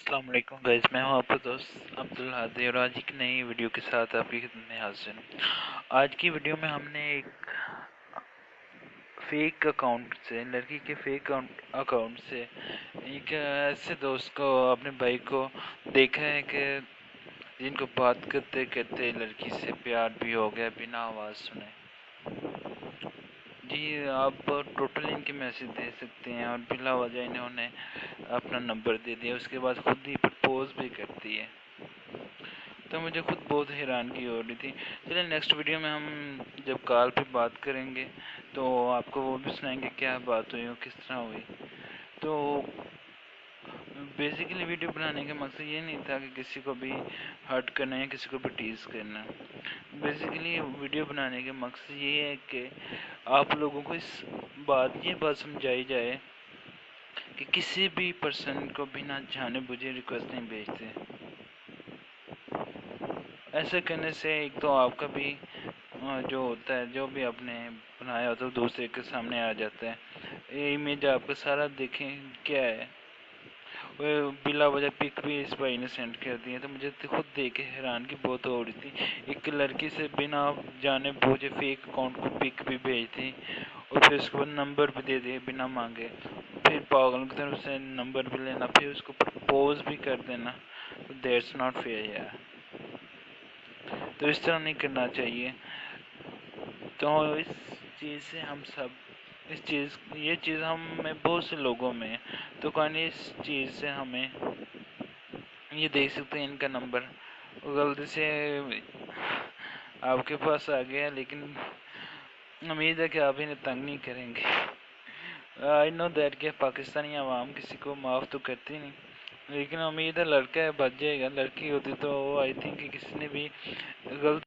अस्सलाम वालेकुम गाइस, मैं हूं आपका दोस्त अब्दुल हादी और आज एक नई वीडियो के साथ आपकी खिदमत में हाजिर हूं। आज की वीडियो में हमने एक फेक अकाउंट से, लड़की के फेक अकाउंट से एक ऐसे दोस्त को, अपने भाई को देखा है कि जिनको बात करते करते लड़की से प्यार भी हो गया बिना आवाज़ सुने। जी, आप टोटल इनके मैसेज दे सकते हैं और बिला वजह इन्होंने अपना नंबर दे दिया, उसके बाद खुद ही प्रपोज भी करती है। तो मुझे खुद बहुत हैरानगी हो रही थी। चलिए नेक्स्ट वीडियो में हम जब कॉल पे बात करेंगे तो आपको वो भी सुनाएंगे क्या बात हुई और किस तरह हुई। तो बेसिकली वीडियो बनाने का मकसद ये नहीं था कि किसी को भी हर्ट करना या किसी को भी टीज करना। बेसिकली वीडियो बनाने का मकसद ये है कि आप लोगों को ये बात समझाई जाए कि किसी भी पर्सन को बिना जाने बुझे रिक्वेस्ट नहीं भेजते। ऐसा करने से एक तो आपका भी जो होता है, जो भी आपने बनाया होता है दूसरे के सामने आ जाता है। ये इमेज आपका सारा देखें क्या है, वो बिला वजह पिक भी इस भाई ने सेंड कर दी है। तो मुझे तो खुद देख के हैरानगी बहुत हो रही थी। एक लड़की से बिना जाने बूझे फेक अकाउंट को पिक भी भेज दी और फिर उसके बाद नंबर भी दे दिए बिना मांगे। फिर पागल की तरह उससे नंबर भी लेना, फिर उसको प्रपोज भी कर देना। तो दैट्स नॉट फेयर यार। तो इस तरह नहीं करना चाहिए। तो इस चीज़ से हम सब ये चीज़ हम में बहुत से लोगों में, तो कहानी इस चीज़ से हमें ये देख सकते हैं इनका नंबर गलती से आपके पास आ गया, लेकिन उम्मीद है कि आप इन्हें तंग नहीं करेंगे। आई नो दैट कि पाकिस्तानी आवाम किसी को माफ़ तो करती नहीं, लेकिन उम्मीद है लड़का है बच जाएगा। लड़की होती तो आई थिंक कि किसी ने भी गलत